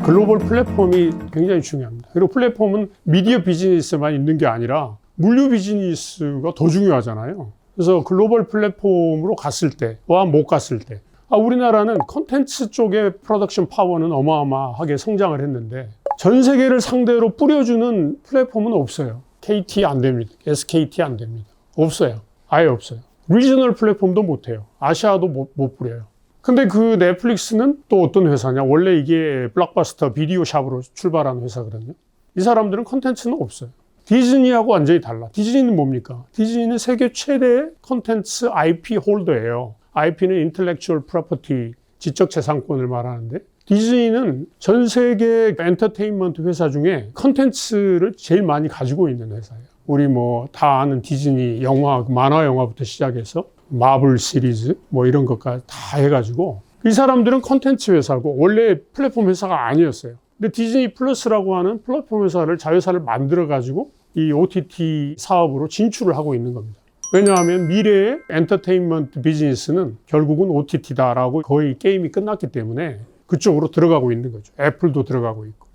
글로벌 플랫폼이 굉장히 중요합니다. 그리고 플랫폼은 미디어 비즈니스만 있는 게 아니라 물류 비즈니스가 더 중요하잖아요. 그래서 글로벌 플랫폼으로 갔을 때와 못 갔을 때 우리나라는 콘텐츠 쪽의 프로덕션 파워는 어마어마하게 성장을 했는데 전 세계를 상대로 뿌려주는 플랫폼은 없어요. KT 안 됩니다. SKT 안 됩니다. 없어요. 아예 없어요. 리저널 플랫폼도 못해요. 아시아도 못 뿌려요. 근데 그 넷플릭스는 또 어떤 회사냐? 원래 이게 블록버스터 비디오 샵으로 출발한 회사거든요. 이 사람들은 콘텐츠는 없어요. 디즈니하고 완전히 달라. 디즈니는 뭡니까? 디즈니는 세계 최대의 콘텐츠 IP 홀더예요. IP는 인텔렉추얼 프로퍼티, 지적재산권을 말하는데 디즈니는 전 세계 엔터테인먼트 회사 중에 콘텐츠를 제일 많이 가지고 있는 회사예요. 우리 뭐 다 아는 디즈니 영화, 만화 영화부터 시작해서 마블 시리즈 뭐 이런 것까지 다 해가지고 이 사람들은 콘텐츠 회사고 원래 플랫폼 회사가 아니었어요. 근데 디즈니 플러스라고 하는 플랫폼 회사를 자회사를 만들어가지고 이 OTT 사업으로 진출을 하고 있는 겁니다. 왜냐하면 미래의 엔터테인먼트 비즈니스는 결국은 OTT다라고 거의 게임이 끝났기 때문에 그쪽으로 들어가고 있는 거죠. 애플도 들어가고 있고.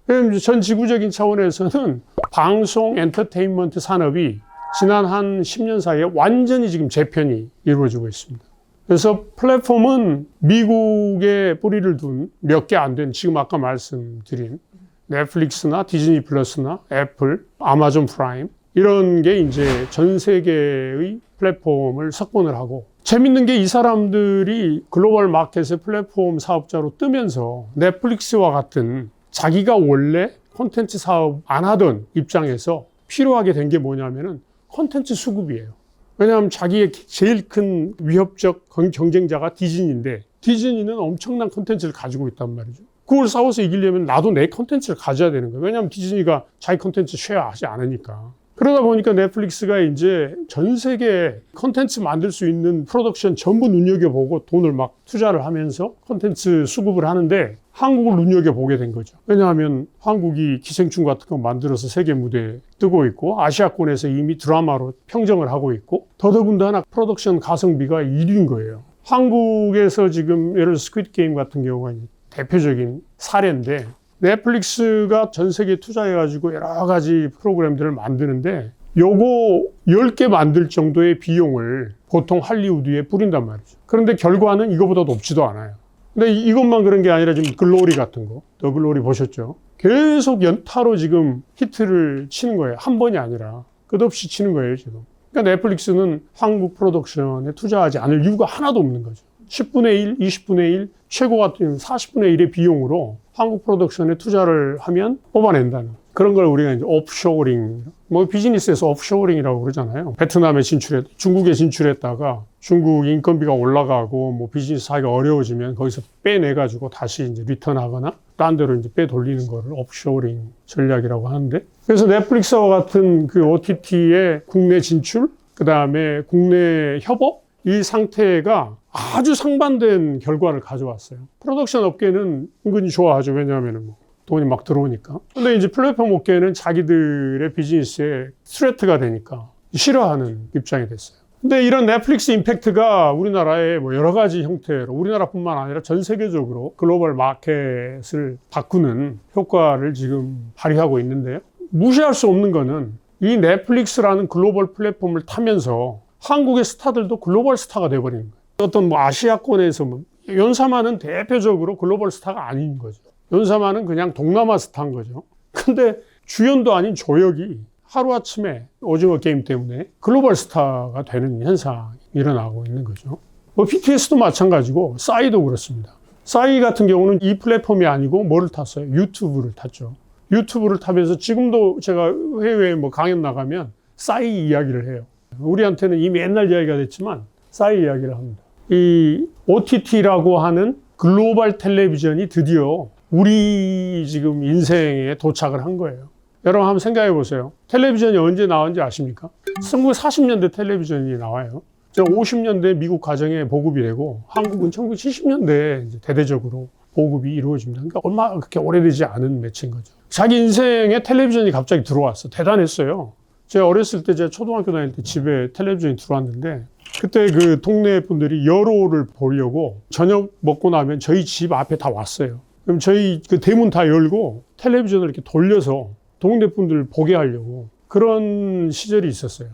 전 지구적인 차원에서는 방송 엔터테인먼트 산업이 지난 한 10년 사이에 완전히 지금 재편이 이루어지고 있습니다. 그래서 플랫폼은 미국에 뿌리를 둔 몇 개 안 된 지금 아까 말씀드린 넷플릭스나 디즈니 플러스나 애플, 아마존 프라임 이런 게 이제 전 세계의 플랫폼을 석권을 하고 재밌는 게 이 사람들이 글로벌 마켓의 플랫폼 사업자로 뜨면서 넷플릭스와 같은 자기가 원래 콘텐츠 사업 안 하던 입장에서 필요하게 된 게 뭐냐면은 콘텐츠 수급이에요. 왜냐하면 자기의 제일 큰 위협적 경쟁자가 디즈니인데 디즈니는 엄청난 콘텐츠를 가지고 있단 말이죠. 그걸 싸워서 이기려면 나도 내 콘텐츠를 가져야 되는 거예요. 왜냐하면 디즈니가 자기 콘텐츠 쉐어하지 않으니까. 그러다 보니까 넷플릭스가 이제 전 세계에 콘텐츠 만들 수 있는 프로덕션 전부 눈여겨보고 돈을 막 투자를 하면서 콘텐츠 수급을 하는데 한국을 눈여겨보게 된 거죠. 왜냐하면 한국이 기생충 같은 거 만들어서 세계 무대에 뜨고 있고 아시아권에서 이미 드라마로 평정을 하고 있고 더더군다나 프로덕션 가성비가 1위인 거예요. 한국에서 지금 예를 들어 스퀴드 게임 같은 경우가 대표적인 사례인데 넷플릭스가 전 세계에 투자해가지고 여러 가지 프로그램들을 만드는데 요거 10개 만들 정도의 비용을 보통 할리우드에 뿌린단 말이죠. 그런데 결과는 이거보다 높지도 않아요. 근데 이것만 그런 게 아니라 지금 글로리 같은 거, 더 글로리 보셨죠? 계속 연타로 지금 히트를 치는 거예요. 한 번이 아니라 끝없이 치는 거예요, 지금. 그러니까 넷플릭스는 한국 프로덕션에 투자하지 않을 이유가 하나도 없는 거죠. 10분의 1, 20분의 1, 최고 같은 40분의 1의 비용으로 한국 프로덕션에 투자를 하면 뽑아낸다는 그런 걸 우리가 이제 오프쇼어링, 뭐 비즈니스에서 오프쇼어링이라고 그러잖아요. 베트남에 중국에 진출했다가 중국 인건비가 올라가고 뭐 비즈니스 하기가 어려워지면 거기서 빼내가지고 다시 이제 리턴하거나 딴 데로 이제 빼돌리는 거를 오프쇼어링 전략이라고 하는데 그래서 넷플릭스와 같은 그 OTT의 국내 진출, 그 다음에 국내 협업 이 상태가 아주 상반된 결과를 가져왔어요. 프로덕션 업계는 은근히 좋아하죠. 왜냐하면 뭐 돈이 막 들어오니까. 근데 이제 플랫폼 업계는 자기들의 비즈니스에 스트레트가 되니까 싫어하는 입장이 됐어요. 근데 이런 넷플릭스 임팩트가 우리나라의 뭐 여러 가지 형태로 우리나라뿐만 아니라 전 세계적으로 글로벌 마켓을 바꾸는 효과를 지금 발휘하고 있는데요. 무시할 수 없는 거는 이 넷플릭스라는 글로벌 플랫폼을 타면서 한국의 스타들도 글로벌 스타가 돼버리는 거예요. 어떤 뭐 아시아권에서 뭐 연사만은 대표적으로 글로벌 스타가 아닌 거죠. 연사만은 그냥 동남아 스타인 거죠. 근데 주연도 아닌 조혁이 하루아침에 오징어 게임 때문에 글로벌 스타가 되는 현상이 일어나고 있는 거죠. 뭐 BTS도 마찬가지고 싸이도 그렇습니다. 싸이 같은 경우는 이 플랫폼이 아니고 뭐를 탔어요? 유튜브를 탔죠. 유튜브를 타면서 지금도 제가 해외에 뭐 강연 나가면 싸이 이야기를 해요. 우리한테는 이미 옛날 이야기가 됐지만 싸이 이야기를 합니다. 이 OTT라고 하는 글로벌 텔레비전이 드디어 우리 지금 인생에 도착을 한 거예요. 여러분 한번 생각해 보세요. 텔레비전이 언제 나왔는지 아십니까? 1940년대 텔레비전이 나와요. 50년대 미국 가정에 보급이 되고 한국은 1970년대에 이제 대대적으로 보급이 이루어집니다. 그러니까 얼마 그렇게 오래되지 않은 매체인 거죠. 자기 인생에 텔레비전이 갑자기 들어왔어. 대단했어요. 제가 어렸을 때 제가 초등학교 다닐 때 집에 텔레비전이 들어왔는데 그때 그 동네 분들이 여로를 보려고 저녁 먹고 나면 저희 집 앞에 다 왔어요. 그럼 저희 그 대문 다 열고 텔레비전을 이렇게 돌려서 동네 분들 보게 하려고 그런 시절이 있었어요.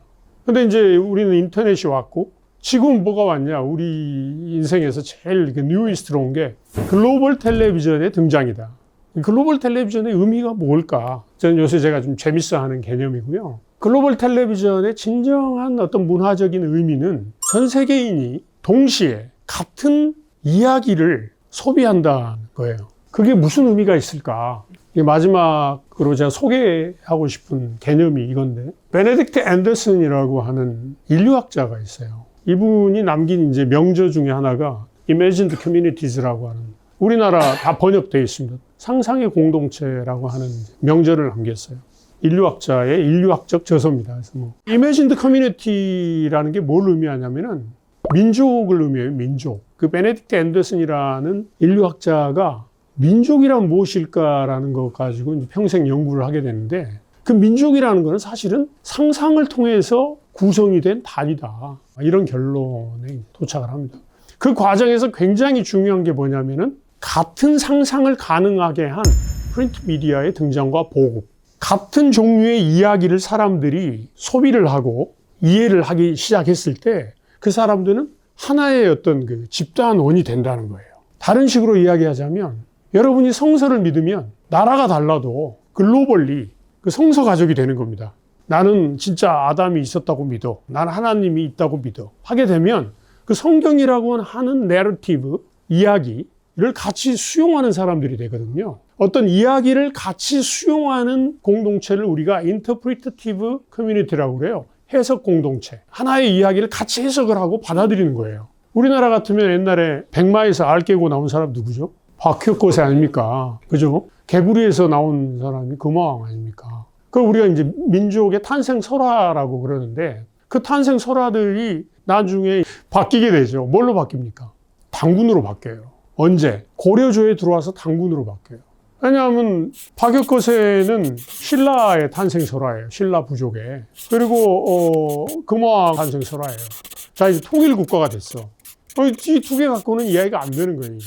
근데 이제 우리는 인터넷이 왔고 지금 뭐가 왔냐? 우리 인생에서 제일 뉴이스트로 온 게 글로벌 텔레비전의 등장이다. 글로벌 텔레비전의 의미가 뭘까? 저는 요새 제가 좀 재밌어 하는 개념이고요. 글로벌 텔레비전의 진정한 어떤 문화적인 의미는 전 세계인이 동시에 같은 이야기를 소비한다는 거예요. 그게 무슨 의미가 있을까? 마지막으로 제가 소개하고 싶은 개념이 이건데, 베네딕트 앤더슨이라고 하는 인류학자가 있어요. 이분이 남긴 이제 명저 중에 하나가 Imagined Communities라고 하는, 우리나라 다 번역되어 있습니다. 상상의 공동체라고 하는 명저를 남겼어요. 인류학자의 인류학적 저서입니다. 그래서 Imagined Community라는 게 뭘 의미하냐면은 민족을 의미해요. 민족. 그 베네딕트 앤더슨이라는 인류학자가 민족이란 무엇일까라는 것 가지고 이제 평생 연구를 하게 되는데, 그 민족이라는 것은 사실은 상상을 통해서 구성이 된 단위다. 이런 결론에 도착을 합니다. 그 과정에서 굉장히 중요한 게 뭐냐면은 같은 상상을 가능하게 한 프린트 미디어의 등장과 보급. 같은 종류의 이야기를 사람들이 소비를 하고 이해를 하기 시작했을 때 그 사람들은 하나의 어떤 그 집단원이 된다는 거예요. 다른 식으로 이야기하자면 여러분이 성서를 믿으면 나라가 달라도 글로벌리 그 성서 가족이 되는 겁니다. 나는 진짜 아담이 있었다고 믿어. 난 하나님이 있다고 믿어. 하게 되면 그 성경이라고 하는 내러티브, 이야기를 같이 수용하는 사람들이 되거든요. 어떤 이야기를 같이 수용하는 공동체를 우리가 인터프리테티브 커뮤니티라고 그래요. 해석 공동체. 하나의 이야기를 같이 해석을 하고 받아들이는 거예요. 우리나라 같으면 옛날에 백마에서 알 깨고 나온 사람 누구죠? 박혁거세 아닙니까? 그죠? 개구리에서 나온 사람이 금왕 아닙니까? 그걸 우리가 이제 민족의 탄생 설화라고 그러는데, 그 탄생 설화들이 나중에 바뀌게 되죠. 뭘로 바뀝니까? 당군으로 바뀌어요. 언제? 고려조에 들어와서 당군으로 바뀌어요. 왜냐하면 박혁거세는 신라의 탄생 설화예요. 신라 부족의. 그리고 금왕 탄생 설화예요. 자, 이제 통일 국가가 됐어. 이 두 개 갖고는 이야기가 안 되는 거예요, 이제.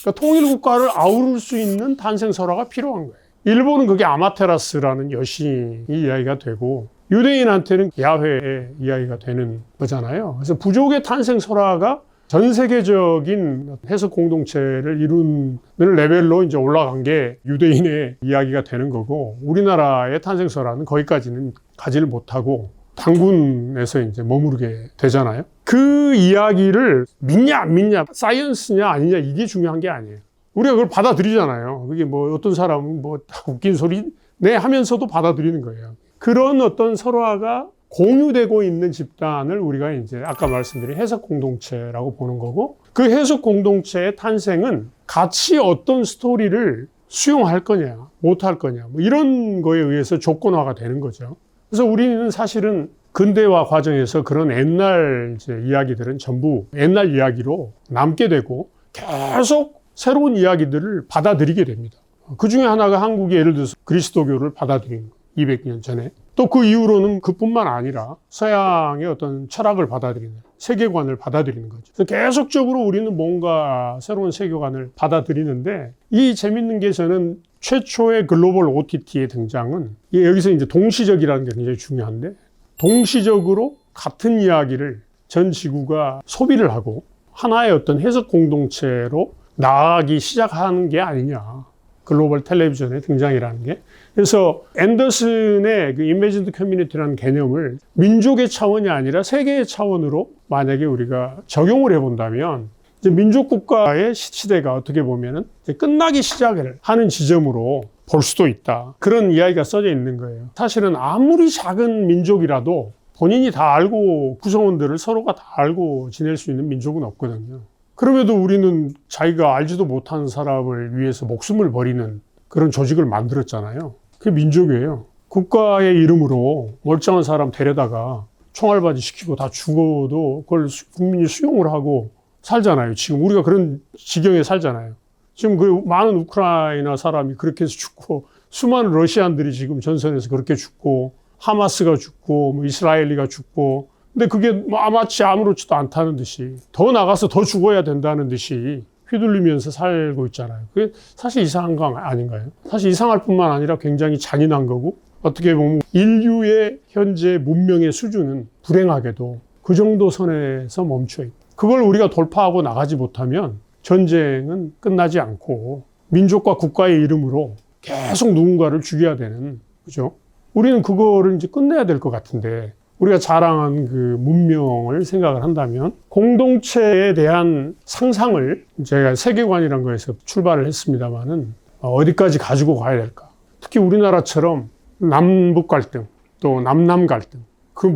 그러니까 통일 국가를 아우를 수 있는 탄생 설화가 필요한 거예요. 일본은 그게 아마테라스라는 여신이 이야기가 되고, 유대인한테는 야훼의 이야기가 되는 거잖아요. 그래서 부족의 탄생 설화가 전 세계적인 해석 공동체를 이루는 레벨로 이제 올라간 게 유대인의 이야기가 되는 거고, 우리나라의 탄생 설화는 거기까지는 가지를 못하고 당군에서 이제 머무르게 되잖아요. 그 이야기를 믿냐 안 믿냐, 사이언스냐 아니냐, 이게 중요한 게 아니에요. 우리가 그걸 받아들이잖아요. 그게 뭐 어떤 사람은 뭐 웃긴 소리 네 하면서도 받아들이는 거예요. 그런 어떤 설화가 공유되고 있는 집단을 우리가 이제 아까 말씀드린 해석 공동체라고 보는 거고, 그 해석 공동체의 탄생은 같이 어떤 스토리를 수용할 거냐, 못 할 거냐, 뭐 이런 거에 의해서 조건화가 되는 거죠. 그래서 우리는 사실은 근대화 과정에서 그런 옛날 이제 이야기들은 전부 옛날 이야기로 남게 되고 계속 새로운 이야기들을 받아들이게 됩니다. 그 중에 하나가 한국이 예를 들어서 그리스도교를 받아들인 거, 200년 전에. 또 그 이후로는 그뿐만 아니라 서양의 어떤 철학을 받아들이는, 세계관을 받아들이는 거죠. 그래서 계속적으로 우리는 뭔가 새로운 세계관을 받아들이는데, 이 재밌는 게 저는 최초의 글로벌 OTT의 등장은, 여기서 이제 동시적이라는 게 굉장히 중요한데, 동시적으로 같은 이야기를 전 지구가 소비를 하고 하나의 어떤 해석 공동체로 나아가기 시작하는 게 아니냐. 글로벌 텔레비전의 등장이라는 게. 그래서 앤더슨의 그 이미지드 커뮤니티라는 개념을 민족의 차원이 아니라 세계의 차원으로 만약에 우리가 적용을 해본다면, 이제 민족 국가의 시대가 어떻게 보면은 이제 끝나기 시작을 하는 지점으로 볼 수도 있다. 그런 이야기가 써져 있는 거예요. 사실은 아무리 작은 민족이라도 본인이 다 알고, 구성원들을 서로가 다 알고 지낼 수 있는 민족은 없거든요. 그럼에도 우리는 자기가 알지도 못하는 사람을 위해서 목숨을 버리는 그런 조직을 만들었잖아요. 그게 민족이에요. 국가의 이름으로 멀쩡한 사람 데려다가 총알바지 시키고 다 죽어도 그걸 국민이 수용을 하고 살잖아요. 지금 우리가 그런 지경에 살잖아요. 지금 그 많은 우크라이나 사람이 그렇게 해서 죽고, 수많은 러시안들이 지금 전선에서 그렇게 죽고, 하마스가 죽고, 뭐 이스라엘리가 죽고, 근데 그게 뭐 마치 아무렇지도 않다는 듯이, 더 나가서 더 죽어야 된다는 듯이 휘둘리면서 살고 있잖아요. 그게 사실 이상한 거 아닌가요? 사실 이상할 뿐만 아니라 굉장히 잔인한 거고, 어떻게 보면 인류의 현재 문명의 수준은 불행하게도 그 정도 선에서 멈춰 있다. 그걸 우리가 돌파하고 나가지 못하면 전쟁은 끝나지 않고 민족과 국가의 이름으로 계속 누군가를 죽여야 되는, 그죠? 우리는 그거를 이제 끝내야 될 것 같은데, 우리가 자랑한 그 문명을 생각을 한다면 공동체에 대한 상상을, 제가 세계관이라는 거에서 출발을 했습니다만은 어디까지 가지고 가야 될까? 특히 우리나라처럼 남북 갈등, 또 남남 갈등, 그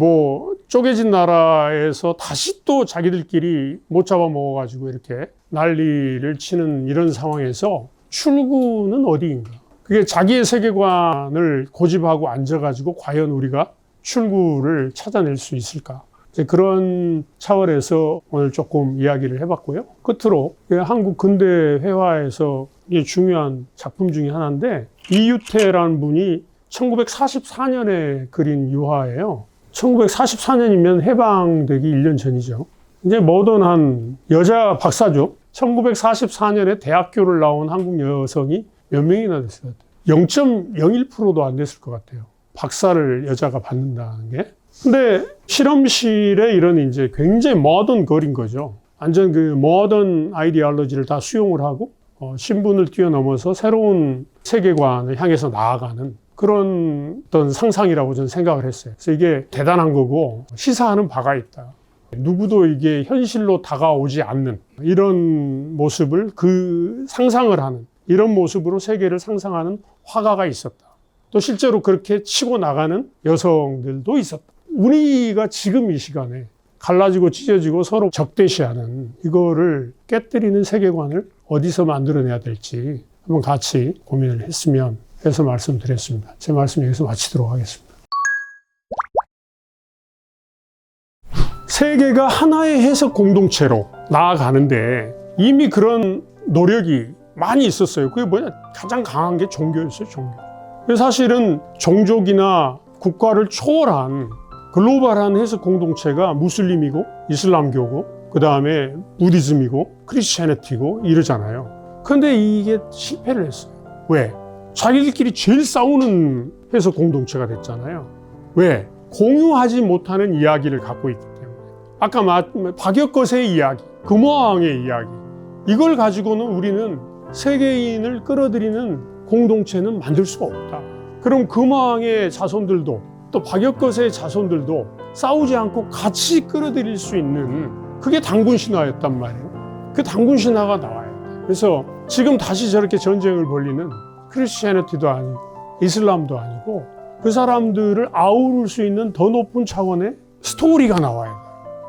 쪼개진 나라에서 다시 또 자기들끼리 못 잡아먹어가지고 이렇게 난리를 치는 이런 상황에서 출구는 어디인가? 그게 자기의 세계관을 고집하고 앉아가지고 과연 우리가 출구를 찾아낼 수 있을까? 이제 그런 차원에서 오늘 조금 이야기를 해봤고요. 끝으로 한국 근대 회화에서 중요한 작품 중에 하나인데, 이유태라는 분이 1944년에 그린 유화예요. 1944년이면 해방되기 1년 전이죠. 이제 모던한 여자 박사죠. 1944년에 대학교를 나온 한국 여성이 몇 명이나 됐어요? 0.01%도 안 됐을 것 같아요. 박사를 여자가 받는다는 게. 근데 실험실에 이런 이제 굉장히 모던 걸인 거죠. 완전 그 모던 아이디올로지를 다 수용을 하고 신분을 뛰어넘어서 새로운 세계관을 향해서 나아가는 그런 어떤 상상이라고 저는 생각을 했어요. 그래서 이게 대단한 거고 시사하는 바가 있다. 누구도 이게 현실로 다가오지 않는 이런 모습을, 그 상상을 하는 이런 모습으로 세계를 상상하는 화가가 있었다. 또 실제로 그렇게 치고 나가는 여성들도 있었다. 우리가 지금 이 시간에 갈라지고 찢어지고 서로 적대시하는 이거를 깨뜨리는 세계관을 어디서 만들어내야 될지 한번 같이 고민을 했으면 해서 말씀드렸습니다. 제 말씀 여기서 마치도록 하겠습니다. 세계가 하나의 해석 공동체로 나아가는데 이미 그런 노력이 많이 있었어요. 그게 뭐냐? 가장 강한 게 종교였어요, 종교. 사실은 종족이나 국가를 초월한 글로벌한 해석 공동체가 무슬림이고 이슬람교고 그 다음에 부디즘이고 크리스찬티고 이러잖아요. 그런데 이게 실패를 했어요. 왜? 자기들끼리 제일 싸우는 해석 공동체가 됐잖아요. 왜? 공유하지 못하는 이야기를 갖고 있기 때문에. 아까 박역거세의 이야기, 금화왕의 이야기, 이걸 가지고는 우리는 세계인을 끌어들이는 공동체는 만들 수가 없다. 그럼 금화왕의 자손들도 또 박역거세의 자손들도 싸우지 않고 같이 끌어들일 수 있는, 그게 단군 신화였단 말이에요. 그 단군 신화가 나와야 돼. 그래서 지금 다시 저렇게 전쟁을 벌리는 크리스찬티도 아니고 이슬람도 아니고 그 사람들을 아우를 수 있는 더 높은 차원의 스토리가 나와야 돼요.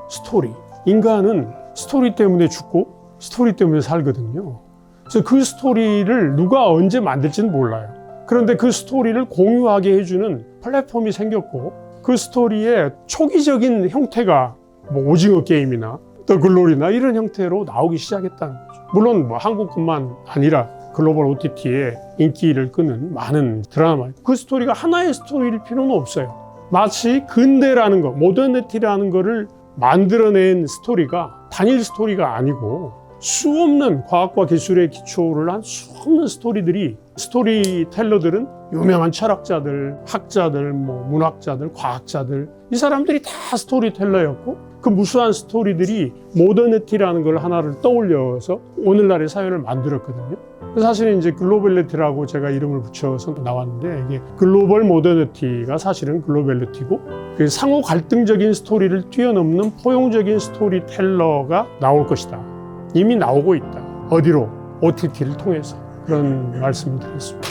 스토리. 인간은 스토리 때문에 죽고 스토리 때문에 살거든요. 그래서 그 스토리를 누가 언제 만들지는 몰라요. 그런데 그 스토리를 공유하게 해주는 플랫폼이 생겼고, 그 스토리의 초기적인 형태가 오징어 게임이나 더 글로리나 이런 형태로 나오기 시작했다는 거죠. 물론 한국뿐만 아니라 글로벌 OTT에 인기를 끄는 많은 드라마, 그 스토리가 하나의 스토리일 필요는 없어요. 마치 근대라는 거, 모더니티라는 거를 만들어낸 스토리가 단일 스토리가 아니고 수없는 과학과 기술의 기초를 한 수없는 스토리들이, 스토리텔러들은 유명한 철학자들, 학자들, 문학자들, 과학자들, 이 사람들이 다 스토리텔러였고, 그 무수한 스토리들이 모더니티라는 걸 하나를 떠올려서 오늘날의 사회를 만들었거든요. 사실은 이제 글로벌리티라고 제가 이름을 붙여서 나왔는데, 이게 글로벌 모더니티가 사실은 글로벌리티고, 그 상호 갈등적인 스토리를 뛰어넘는 포용적인 스토리텔러가 나올 것이다. 이미 나오고 있다. 어디로? OTT를 통해서. 그런 말씀을 드렸습니다.